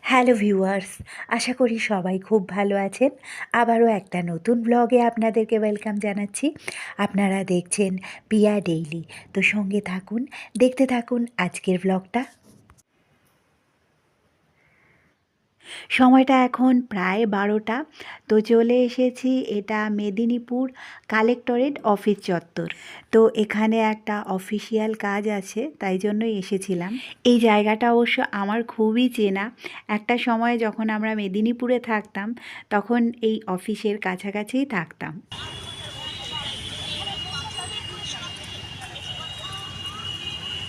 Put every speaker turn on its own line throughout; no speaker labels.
Hello viewers, আশা করি সবাই খুব ভালো আছেন। আবারও একটা নতুন ব্লগে আপনাদেরকে ওয়েলকাম জানাচ্ছি। আপনারা দেখছেন পিয়া ডেইলি। তো সঙ্গে থাকুন, দেখতে থাকুন আজকের ব্লগটা। সময়টা এখন প্রায় 12টা। তো চলে এসেছি, এটা মেদিনীপুর কালেক্টরেট অফিস চত্বর। তো এখানে একটা অফিসিয়াল কাজ আছে, তাই জন্যই এসেছিলাম। এই জায়গাটা অবশ্য আমার খুবই চেনা। একটা সময় যখন আমরা মেদিনীপুরে থাকতাম, তখন এই অফিসের কাছাকাছিই থাকতাম।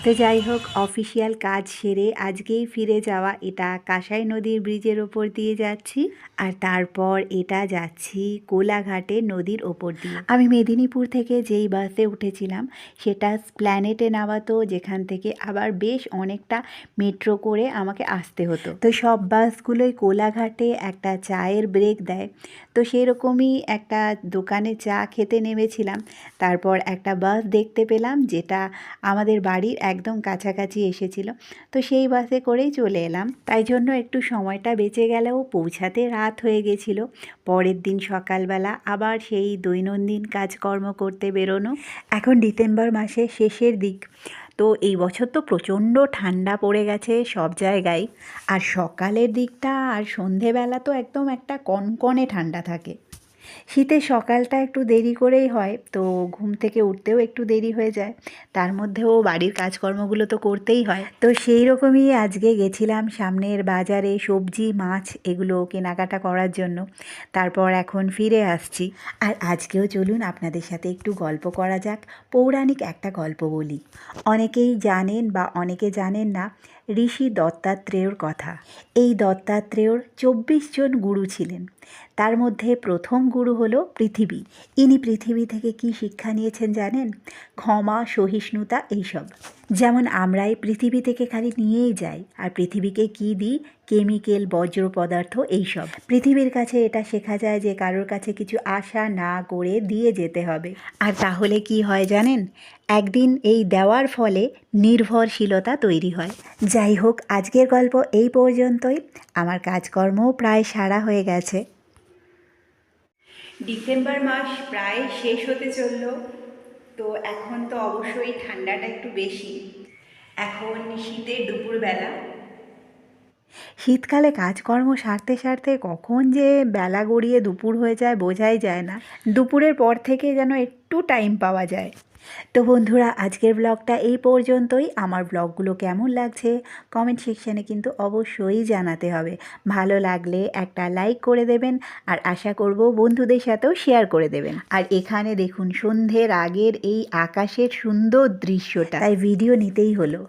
তো যাই হোক, অফিসিয়াল কাজ সেরে আজকেই ফিরে যাওয়া। এটা কাঁসাই নদীর ব্রিজের ওপর দিয়ে যাচ্ছি, আর তারপর এটা যাচ্ছি কোলাঘাটে নদীর ওপর দিয়ে। আমি মেদিনীপুর থেকে যেই বাসে উঠেছিলাম সেটা স্প্ল্যানেটে নামাতো, যেখান থেকে আবার বেশ অনেকটা মেট্রো করে আমাকে আসতে হতো। তো সব বাসগুলোই কোলাঘাটে একটা চায়ের ব্রেক দেয়। তো সেরকমই একটা দোকানে চা খেতে নেমেছিলাম। তারপর একটা বাস দেখতে পেলাম যেটা আমাদের বাড়ির একদম কাছাকাছি এসেছিল। তো সেই বাসে করেই চলে এলাম। তাই জন্য একটু সময়টা বেঁচে গেলেও পৌঁছাতে রাত হয়ে গেছিল। পরের দিন সকালবেলা আবার সেই দৈনন্দিন কাজকর্ম করতে বেরোনো। এখন ডিসেম্বর মাসের শেষের দিক। তো এই বছর তো প্রচণ্ড ঠান্ডা পড়ে গেছে সব জায়গায়। আর সকালের দিকটা আর সন্ধেবেলা তো একদম একটা কনকনে ঠান্ডা থাকে। শীতের সকালটা একটু দেরি করেই হয়, তো ঘুম থেকে উঠতেও একটু দেরি হয়ে যায়। তার মধ্যেও বাড়ির কাজকর্মগুলো তো করতেই হয়। তো সেই রকমই আজকে গেছিলাম সামনের বাজারে সবজি মাছ এগুলো কেনাকাটা করার জন্য। তারপর এখন ফিরে আসছি। আর আজকেও চলুন আপনাদের সাথে একটু গল্প করা যাক। পৌরাণিক একটা গল্প বলি। অনেকেই জানেন বা অনেকে জানেন না ঋষি দত্তাত্রেয়র কথা। এই দত্তাত্রেয়র 24 জন গুরু ছিলেন। তার মধ্যে প্রথম গুরু হলো পৃথিবী। ইনি পৃথিবী থেকে কি শিক্ষা নিয়েছেন জানেন? ক্ষমা, সহিষ্ণুতা, এইসব। যেমন আমরাই পৃথিবী থেকে খালি নিয়েই যাই, আর পৃথিবীকে কি দিই? কেমিক্যাল, বজ্র পদার্থ, এইসব। পৃথিবীর কাছে এটা শেখা যায় যে কারোর কাছে কিছু আশা না করে দিয়ে যেতে হবে। আর তাহলে কি হয় জানেন? একদিন এই দেওয়ার ফলে নির্ভরশীলতা তৈরি হয়। যাই হোক, আজকের গল্প এই পর্যন্তই। আমার কাজকর্মও প্রায় সারা হয়ে গেছে। ডিসেম্বর মাস প্রায় শেষ হতে চলল। তো এখন তো অবশ্যই ঠান্ডাটা একটু বেশি। এখন শীতের দুপুরবেলা। শীতকালে কাজকর্ম সারতে সারতে কখন যে বেলা গড়িয়ে দুপুর হয়ে যায় বোঝাই যায় না। দুপুরের পর থেকে যেন একটু টাইম পাওয়া যায়। তো বন্ধুরা, আজকের ব্লগটা এই পর্যন্তই। আমার ব্লগগুলো কেমন লাগছে কমেন্ট সেকশানে কিন্তু অবশ্যই জানাতে হবে। ভালো লাগলে একটা লাইক করে দেবেন, আর আশা করব বন্ধুদের সাথেও শেয়ার করে দেবেন। আর এখানে দেখুন সন্ধ্যের আগের এই আকাশের সুন্দর দৃশ্যটা, তাই ভিডিও নিতেই হলো।